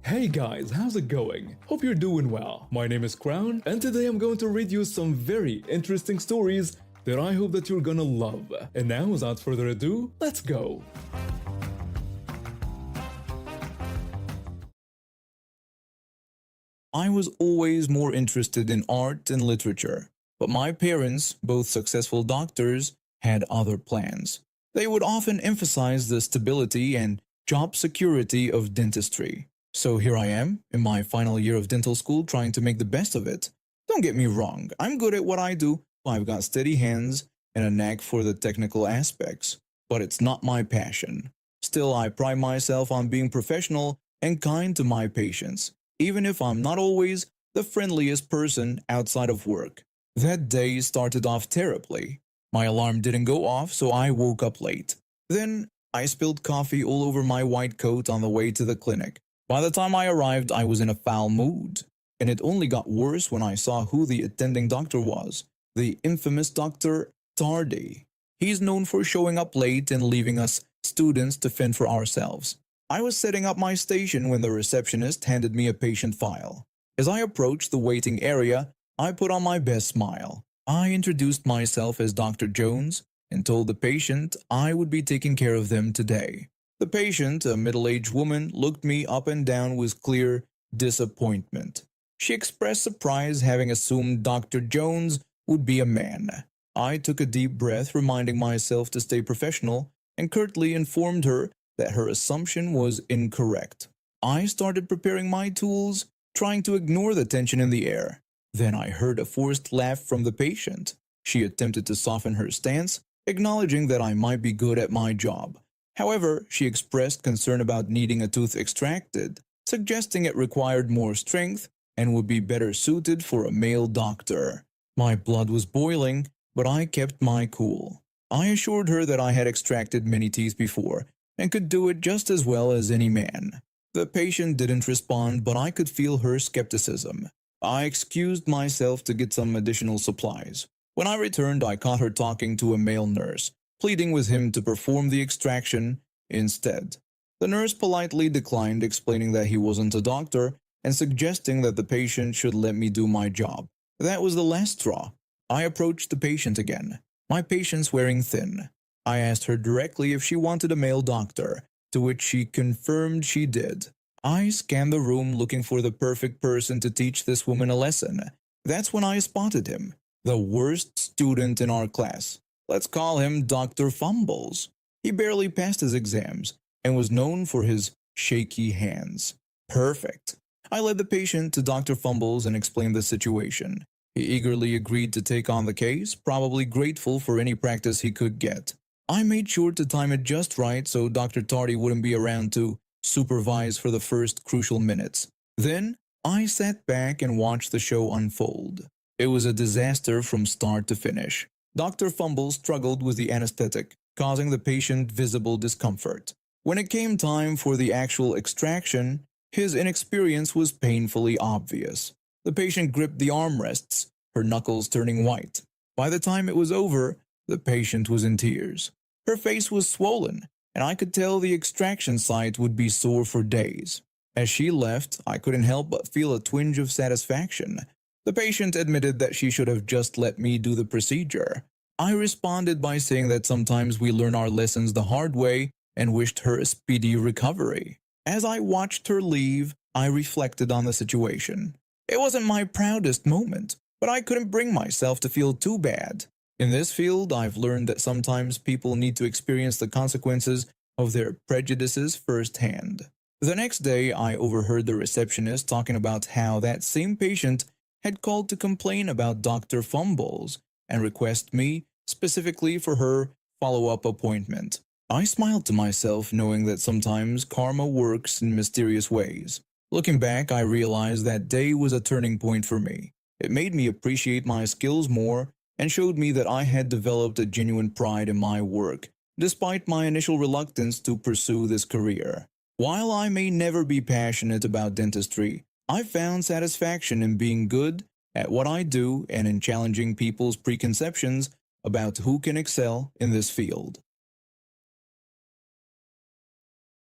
Hey guys, how's it going? Hope you're doing well. My name is Crown, and today I'm going to read you some very interesting stories that I hope that you're gonna love. And now, without further ado, let's go! I was always more interested in art and literature, but my parents, both successful doctors, had other plans. They would often emphasize the stability and job security of dentistry. So here I am, in my final year of dental school, trying to make the best of it. Don't get me wrong, I'm good at what I do. I've got steady hands and a knack for the technical aspects, but it's not my passion. Still, I pride myself on being professional and kind to my patients, even if I'm not always the friendliest person outside of work. That day started off terribly. My alarm didn't go off, so I woke up late. Then I spilled coffee all over my white coat on the way to the clinic. By the time I arrived, I was in a foul mood, and it only got worse when I saw who the attending doctor was, the infamous Dr. Tardy. He's known for showing up late and leaving us students to fend for ourselves. I was setting up my station when the receptionist handed me a patient file. As I approached the waiting area, I put on my best smile. I introduced myself as Dr. Jones and told the patient I would be taking care of them today. The patient, a middle-aged woman, looked me up and down with clear disappointment. She expressed surprise, having assumed Dr. Jones would be a man. I took a deep breath, reminding myself to stay professional, and curtly informed her that her assumption was incorrect. I started preparing my tools, trying to ignore the tension in the air. Then I heard a forced laugh from the patient. She attempted to soften her stance, acknowledging that I might be good at my job. However, she expressed concern about needing a tooth extracted, suggesting it required more strength and would be better suited for a male doctor. My blood was boiling, but I kept my cool. I assured her that I had extracted many teeth before and could do it just as well as any man. The patient didn't respond, but I could feel her skepticism. I excused myself to get some additional supplies. When I returned, I caught her talking to a male nurse, pleading with him to perform the extraction instead. The nurse politely declined, explaining that he wasn't a doctor and suggesting that the patient should let me do my job. That was the last straw. I approached the patient again. My patient's wearing thin. I asked her directly if she wanted a male doctor, to which she confirmed she did. I scanned the room looking for the perfect person to teach this woman a lesson. That's when I spotted him, the worst student in our class. Let's call him Dr. Fumbles. He barely passed his exams and was known for his shaky hands. Perfect. I led the patient to Dr. Fumbles and explained the situation. He eagerly agreed to take on the case, probably grateful for any practice he could get. I made sure to time it just right so Dr. Tardy wouldn't be around to supervise for the first crucial minutes. Then I sat back and watched the show unfold. It was a disaster from start to finish. Dr. Fumble struggled with the anesthetic, causing the patient visible discomfort. When it came time for the actual extraction, his inexperience was painfully obvious. The patient gripped the armrests, her knuckles turning white. By the time it was over, the patient was in tears. Her face was swollen, and I could tell the extraction site would be sore for days. As she left, I couldn't help but feel a twinge of satisfaction. The patient admitted that she should have just let me do the procedure. I responded by saying that sometimes we learn our lessons the hard way and wished her a speedy recovery. As I watched her leave, I reflected on the situation. It wasn't my proudest moment, but I couldn't bring myself to feel too bad. In this field, I've learned that sometimes people need to experience the consequences of their prejudices firsthand. The next day, I overheard the receptionist talking about how that same patient had called to complain about Dr. Fumbles and request me specifically for her follow-up appointment. I smiled to myself, knowing that sometimes karma works in mysterious ways. Looking back, I realized that day was a turning point for me. It made me appreciate my skills more and showed me that I had developed a genuine pride in my work, despite my initial reluctance to pursue this career. While I may never be passionate about dentistry, I found satisfaction in being good at what I do and in challenging people's preconceptions about who can excel in this field.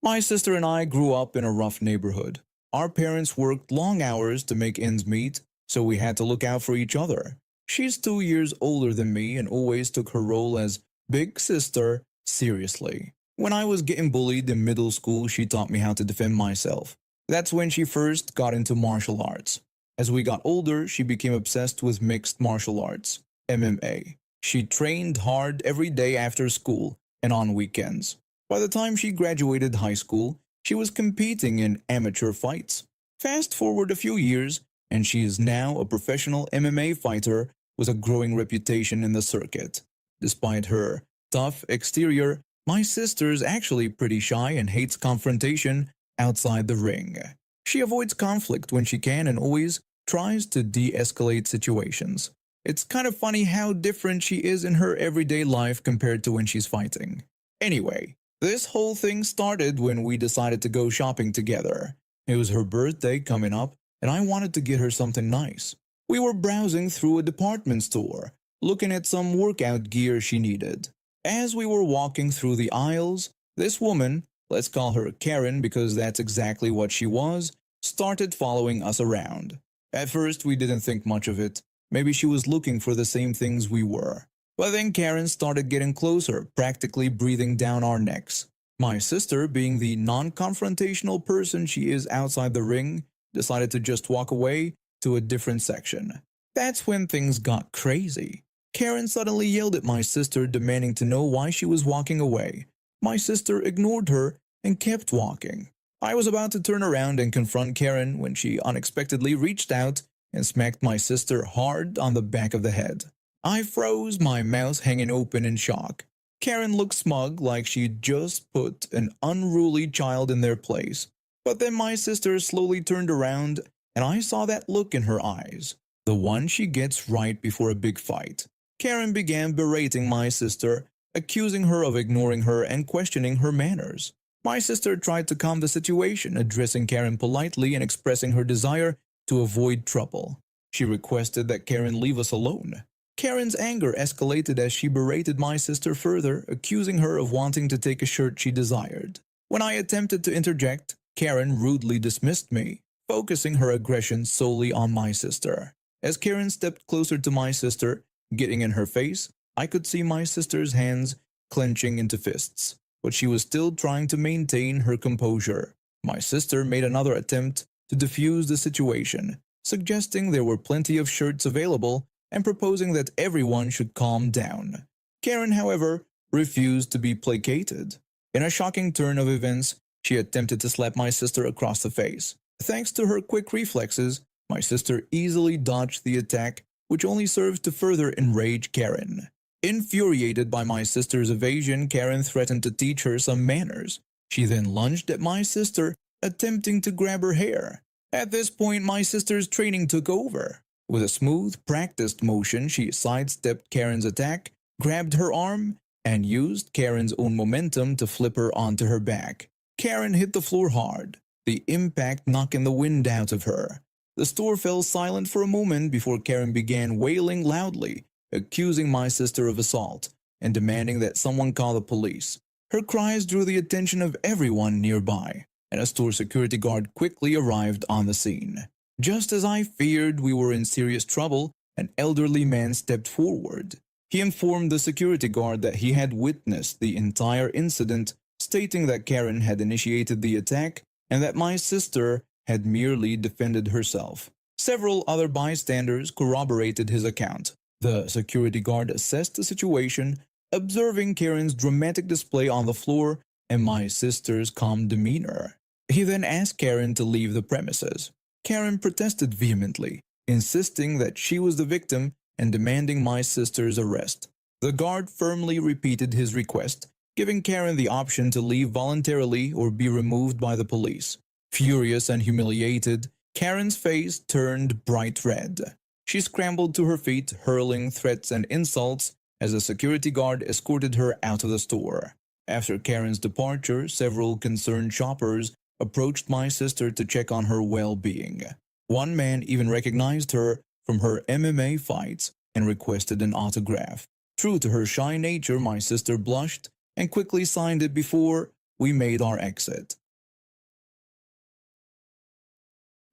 My sister and I grew up in a rough neighborhood. Our parents worked long hours to make ends meet, so we had to look out for each other. She's 2 years older than me and always took her role as big sister seriously. When I was getting bullied in middle school, she taught me how to defend myself. That's when she first got into martial arts. As we got older, she became obsessed with mixed martial arts, MMA. She trained hard every day after school and on weekends. By the time she graduated high school, she was competing in amateur fights. Fast forward a few years, and she is now a professional MMA fighter with a growing reputation in the circuit. Despite her tough exterior, my sister's actually pretty shy and hates confrontation outside the ring. She avoids conflict when she can and always tries to de-escalate situations. It's kind of funny how different she is in her everyday life compared to when she's fighting. Anyway, this whole thing started when we decided to go shopping together. It was her birthday coming up, and I wanted to get her something nice. We were browsing through a department store, looking at some workout gear she needed. As we were walking through the aisles, this woman, let's call her Karen because that's exactly what she was, started following us around. At first, we didn't think much of it. Maybe she was looking for the same things we were. But then Karen started getting closer, practically breathing down our necks. My sister, being the non-confrontational person she is outside the ring, decided to just walk away to a different section. That's when things got crazy. Karen suddenly yelled at my sister, demanding to know why she was walking away. My sister ignored her and kept walking. I was about to turn around and confront Karen when she unexpectedly reached out and smacked my sister hard on the back of the head. I froze, my mouth hanging open in shock. Karen looked smug, like she'd just put an unruly child in their place. But then my sister slowly turned around, and I saw that look in her eyes, the one she gets right before a big fight. Karen began berating my sister, accusing her of ignoring her and questioning her manners. My sister tried to calm the situation, addressing Karen politely and expressing her desire to avoid trouble. She requested that Karen leave us alone. Karen's anger escalated as she berated my sister further, accusing her of wanting to take a shirt she desired. When I attempted to interject, Karen rudely dismissed me, focusing her aggression solely on my sister. As Karen stepped closer to my sister, getting in her face, I could see my sister's hands clenching into fists, but she was still trying to maintain her composure. My sister made another attempt to defuse the situation, suggesting there were plenty of shirts available and proposing that everyone should calm down. Karen, however, refused to be placated. In a shocking turn of events, she attempted to slap my sister across the face. Thanks to her quick reflexes, my sister easily dodged the attack, which only served to further enrage Karen. Infuriated by my sister's evasion, Karen threatened to teach her some manners. She then lunged at my sister, attempting to grab her hair. At this point, my sister's training took over. With a smooth, practiced motion, she sidestepped Karen's attack, grabbed her arm, and used Karen's own momentum to flip her onto her back. Karen hit the floor hard, the impact knocking the wind out of her. The store fell silent for a moment before Karen began wailing loudly, accusing my sister of assault and demanding that someone call the police. Her cries drew the attention of everyone nearby, and a store security guard quickly arrived on the scene. Just as I feared we were in serious trouble, an elderly man stepped forward. He informed the security guard that he had witnessed the entire incident, stating that Karen had initiated the attack and that my sister had merely defended herself. Several other bystanders corroborated his account. The security guard assessed the situation, observing Karen's dramatic display on the floor and my sister's calm demeanor. He then asked Karen to leave the premises. Karen protested vehemently, insisting that she was the victim and demanding my sister's arrest. The guard firmly repeated his request, giving Karen the option to leave voluntarily or be removed by the police. Furious and humiliated, Karen's face turned bright red. She scrambled to her feet, hurling threats and insults as a security guard escorted her out of the store. After Karen's departure, several concerned shoppers approached my sister to check on her well-being. One man even recognized her from her MMA fights and requested an autograph. True to her shy nature, my sister blushed and quickly signed it before we made our exit.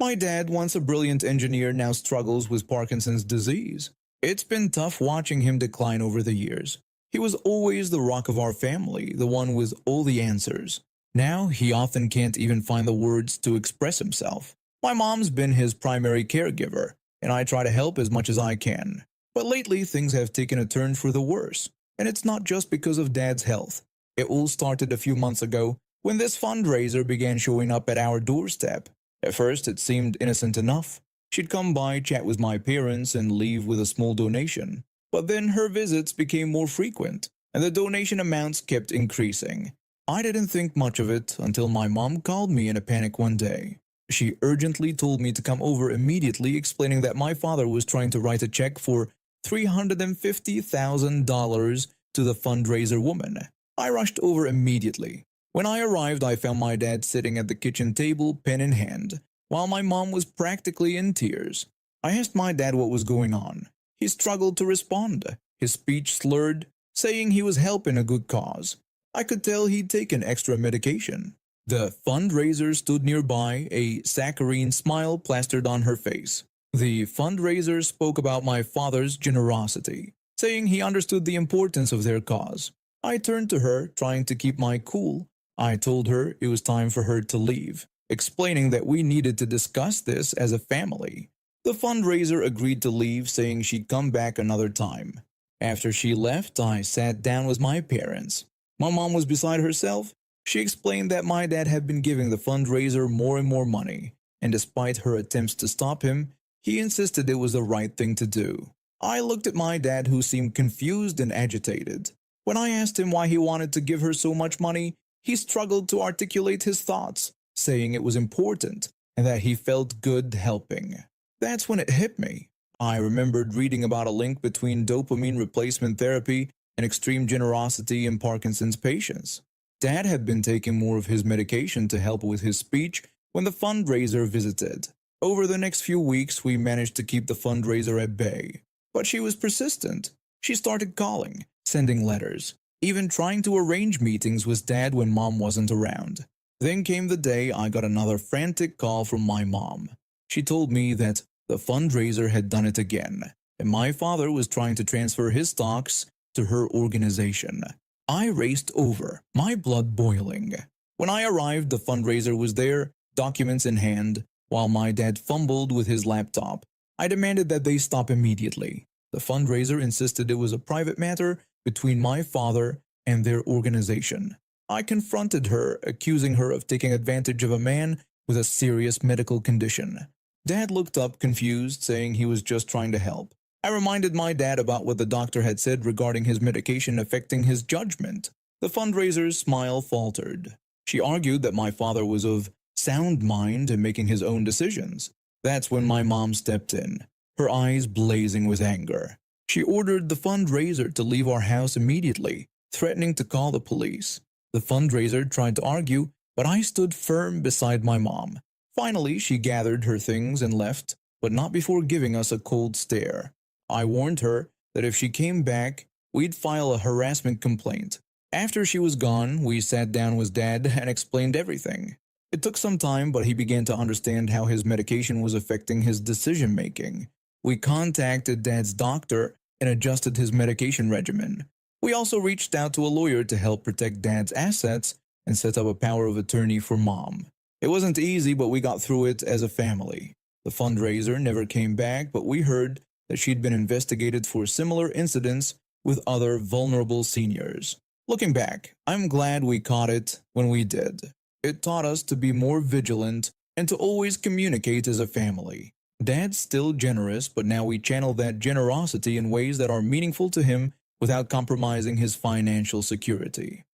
My dad, once a brilliant engineer, now struggles with Parkinson's disease. It's been tough watching him decline over the years. He was always the rock of our family, the one with all the answers. Now he often can't even find the words to express himself. My mom's been his primary caregiver, and I try to help as much as I can. But lately things have taken a turn for the worse, and it's not just because of Dad's health. It all started a few months ago when this fundraiser began showing up at our doorstep. At first it seemed innocent enough. She'd come by, chat with my parents, and leave with a small donation. But then her visits became more frequent, and the donation amounts kept increasing. I didn't think much of it until my mom called me in a panic one day. She urgently told me to come over immediately, explaining that my father was trying to write a check for $350,000 to the fundraiser woman. I rushed over immediately. When I arrived, I found my dad sitting at the kitchen table, pen in hand, while my mom was practically in tears. I asked my dad what was going on. He struggled to respond, his speech slurred, saying he was helping a good cause. I could tell he'd taken extra medication. The fundraiser stood nearby, a saccharine smile plastered on her face. The fundraiser spoke about my father's generosity, saying he understood the importance of their cause. I turned to her, trying to keep my cool. I told her it was time for her to leave, explaining that we needed to discuss this as a family. The fundraiser agreed to leave, saying she'd come back another time. After she left, I sat down with my parents. My mom was beside herself. She explained that my dad had been giving the fundraiser more and more money, and despite her attempts to stop him, he insisted it was the right thing to do. I looked at my dad, who seemed confused and agitated. When I asked him why he wanted to give her so much money, he struggled to articulate his thoughts, saying it was important and that he felt good helping. That's when it hit me. I remembered reading about a link between dopamine replacement therapy and extreme generosity in Parkinson's patients. Dad had been taking more of his medication to help with his speech when the fundraiser visited. Over the next few weeks, we managed to keep the fundraiser at bay. But she was persistent. She started calling, sending letters, even trying to arrange meetings with Dad when Mom wasn't around. Then came the day I got another frantic call from my mom. She told me that the fundraiser had done it again, and my father was trying to transfer his stocks to her organization. I raced over, my blood boiling. When I arrived, the fundraiser was there, documents in hand, while my dad fumbled with his laptop. I demanded that they stop immediately. The fundraiser insisted it was a private matter between my father and their organization. I confronted her, accusing her of taking advantage of a man with a serious medical condition. Dad looked up confused, saying he was just trying to help. I reminded my dad about what the doctor had said regarding his medication affecting his judgment. The fundraiser's smile faltered. She argued that my father was of sound mind and making his own decisions. That's when my mom stepped in, her eyes blazing with anger. She ordered the fundraiser to leave our house immediately, threatening to call the police. The fundraiser tried to argue, but I stood firm beside my mom. Finally, she gathered her things and left, but not before giving us a cold stare. I warned her that if she came back, we'd file a harassment complaint. After she was gone, we sat down with Dad and explained everything. It took some time, but he began to understand how his medication was affecting his decision-making. We contacted Dad's doctor and adjusted his medication regimen. We also reached out to a lawyer to help protect Dad's assets and set up a power of attorney for Mom. It wasn't easy, but we got through it as a family. The fundraiser never came back, but we heard that she'd been investigated for similar incidents with other vulnerable seniors. Looking back, I'm glad we caught it when we did. It taught us to be more vigilant and to always communicate as a family. Dad's still generous, but now we channel that generosity in ways that are meaningful to him without compromising his financial security.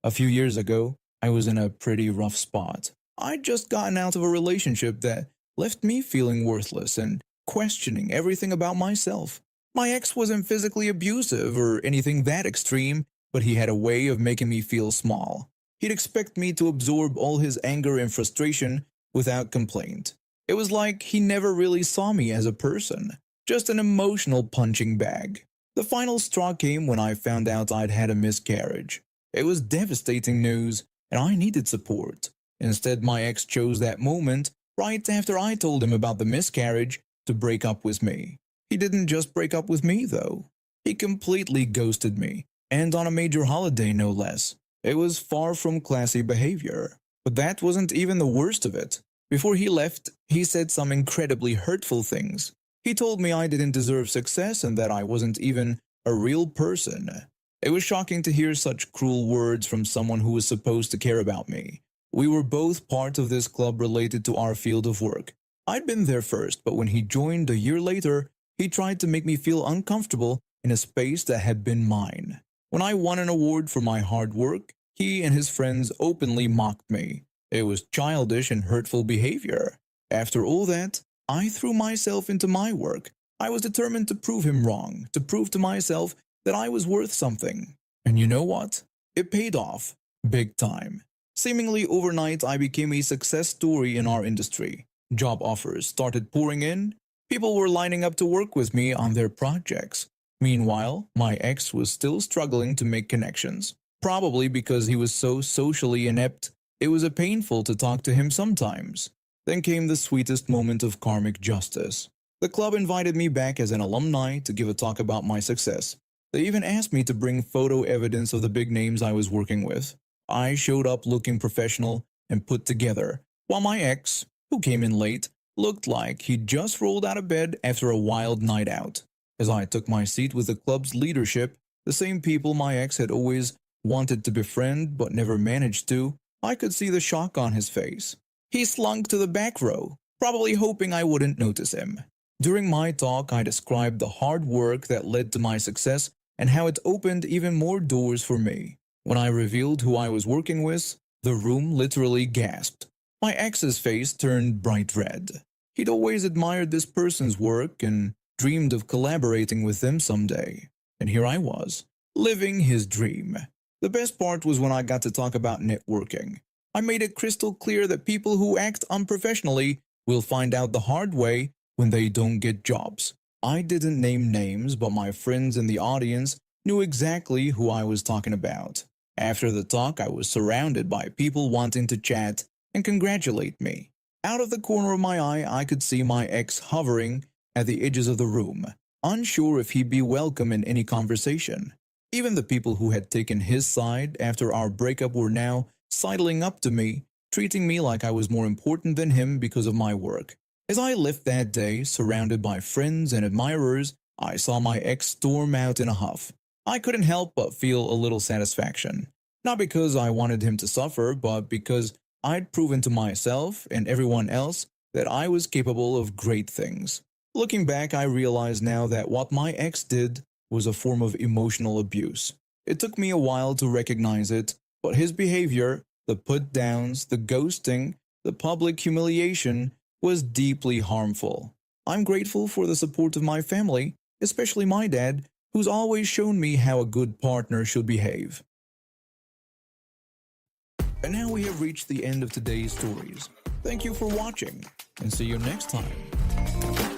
A few years ago, I was in a pretty rough spot. I'd just gotten out of a relationship that left me feeling worthless and questioning everything about myself. My ex wasn't physically abusive or anything that extreme, but he had a way of making me feel small. He'd expect me to absorb all his anger and frustration without complaint. It was like he never really saw me as a person, just an emotional punching bag. The final straw came when I found out I'd had a miscarriage. It was devastating news, and I needed support. Instead, my ex chose that moment, right after I told him about the miscarriage, to break up with me. He didn't just break up with me, though. He completely ghosted me, and on a major holiday no less. It was far from classy behavior. But that wasn't even the worst of it. Before he left, he said some incredibly hurtful things. He told me I didn't deserve success and that I wasn't even a real person. It was shocking to hear such cruel words from someone who was supposed to care about me. We were both part of this club related to our field of work. I'd been there first, but when he joined a year later, he tried to make me feel uncomfortable in a space that had been mine. When I won an award for my hard work, he and his friends openly mocked me. It was childish and hurtful behavior. After all that, I threw myself into my work. I was determined to prove him wrong, to prove to myself that I was worth something. And you know what? It paid off. Big time. Seemingly overnight, I became a success story in our industry. Job offers started pouring in. People were lining up to work with me on their projects. Meanwhile, my ex was still struggling to make connections. Probably because he was so socially inept, it was painful to talk to him sometimes. Then came the sweetest moment of karmic justice. The club invited me back as an alumni to give a talk about my success. They even asked me to bring photo evidence of the big names I was working with. I showed up looking professional and put together, while my ex, who came in late, looked like he'd just rolled out of bed after a wild night out. As I took my seat with the club's leadership, the same people my ex had always wanted to befriend but never managed to, I could see the shock on his face. He slunk to the back row, probably hoping I wouldn't notice him. During my talk, I described the hard work that led to my success and how it opened even more doors for me. When I revealed who I was working with, the room literally gasped. My ex's face turned bright red. He'd always admired this person's work and dreamed of collaborating with them someday. And here I was, living his dream. The best part was when I got to talk about networking. I made it crystal clear that people who act unprofessionally will find out the hard way when they don't get jobs. I didn't name names, but my friends in the audience knew exactly who I was talking about. After the talk, I was surrounded by people wanting to chat and congratulate me. Out of the corner of my eye, I could see my ex hovering at the edges of the room, unsure if he'd be welcome in any conversation. Even the people who had taken his side after our breakup were now sidling up to me, treating me like I was more important than him because of my work. As I left that day, surrounded by friends and admirers, I saw my ex storm out in a huff. I couldn't help but feel a little satisfaction. Not because I wanted him to suffer, but because I'd proven to myself and everyone else that I was capable of great things. Looking back, I realize now that what my ex did was a form of emotional abuse. It took me a while to recognize it, but his behavior, the put-downs, the ghosting, the public humiliation, was deeply harmful. I'm grateful for the support of my family, especially my dad, who's always shown me how a good partner should behave. And now we have reached the end of today's stories. Thank you for watching, and see you next time.